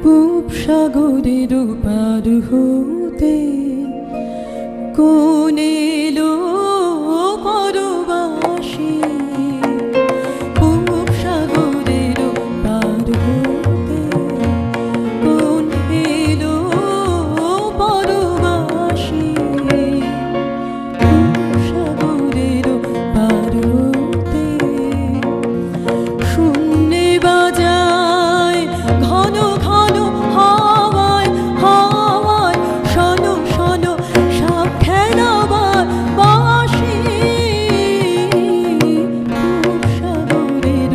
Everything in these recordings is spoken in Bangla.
পূব সাগরের পার হতে কোন এলো পরবাসী, পূব সাগরের পার হতে কোন এলো পরবাসী, পূব সাগরের পার হতে শূন্যে বাজায় ঘন ঘন হাওয়ায় হাওয়ায় শোনো শোনো সব খেলাবার বাঁশি, পূব সাগরের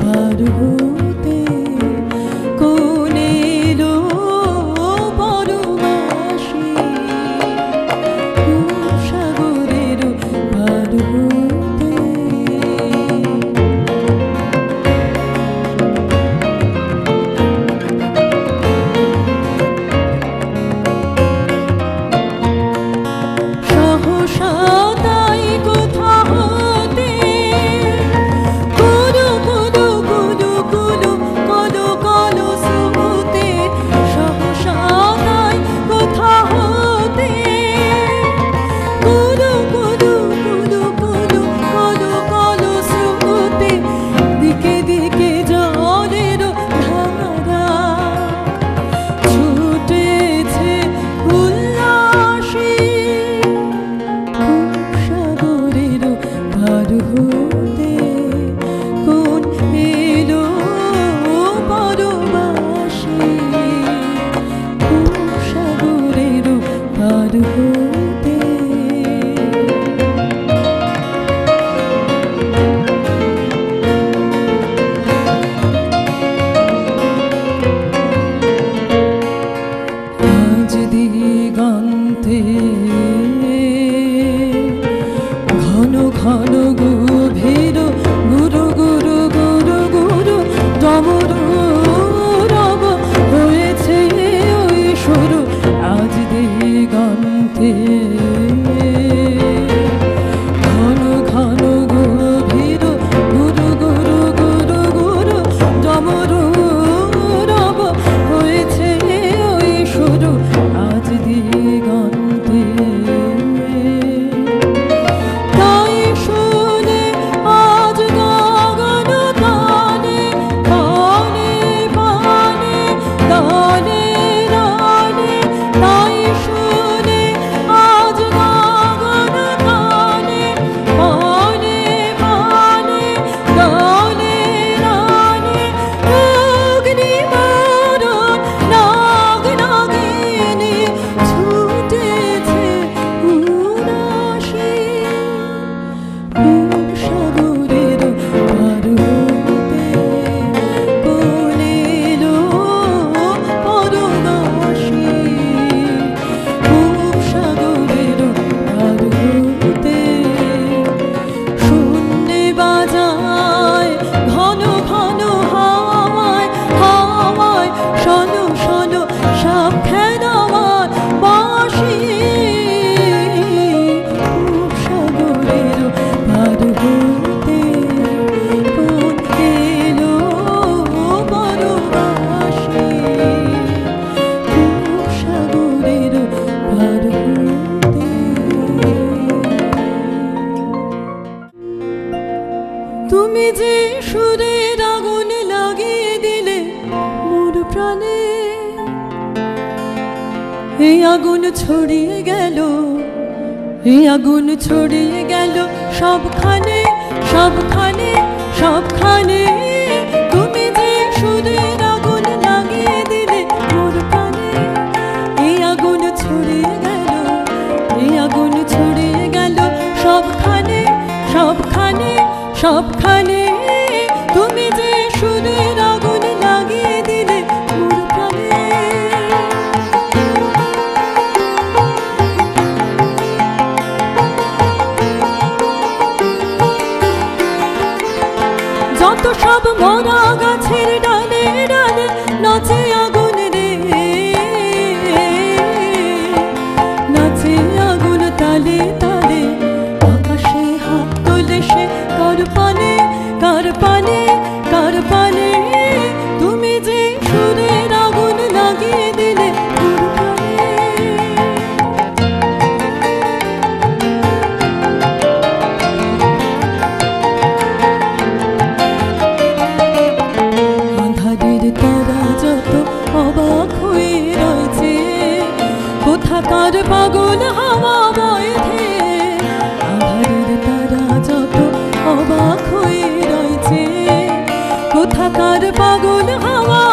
পার হতে কোন এলো পরবাসী, পূব সাগরের পার হতে। সহসা তাই কোথা হতে কুলু কুলু কুলু কুলু কলো কলো স্রোতে, সহসা তাই কোথা হতে কুলু কুলু কুলু কুলু কলো কলো স্রোতে, দিকে দিকে জলের ধারা ছুটেছে উল্লাসী, পূব সাগরের পার হতে কোন এলো পরবাসী, পূব সাগরের পার হতে। আজ দিগন্তে ঘন ঘন গভীর গুরু গুরু গুরু গুরু ডমরু রব হয়েছে ওই সুর, আজ দিগন্তে ঘন ঘন গভীর গুরু গুরু গুরু গুরু ডমরু রব হয়েছে ওই সুর, আজ দিগন্তে। তাই শুনে আজ গগন কানে কানে পানে দানে রানে, তাই শুনে আজ গগন কানে পানে পানে দানে রানে, অগ্নি মরণ নাগ নাগিনী ছুটেছে উনাসী, পূব সাগরের পার হতে কোন এলো পরবাসী, পূব সাগরের পার হতে শূন্যে বাজায় ঘন ঘন হাওয়ায় হাওয়ায় শোনো শোনো সব খেলাবার বাঁশি, পূব সাগরের পার হতে কোন এলো পরবাসী, পূব সাগরের পার হতে। তুমি যে সুরের আগুন লাগিয়ে দিলে মোর প্রাণে, এই আগুন ছড়িয়ে গেল, এই আগুন ছড়িয়ে গেল সবখানে সবখানে সবখানে, তুমি যে সুরের আগুন লাগিয়ে দিলে মোর প্রাণে, এই আগুন ছড়িয়ে গেল, এই আগুন ছড়িয়ে গেল সবখানে সবখানে সবখানে, তুমি যে সুরের আগুন লাগিয়ে দিলে মোর প্রাণে। যত কোথাকার পাগল হাওয়া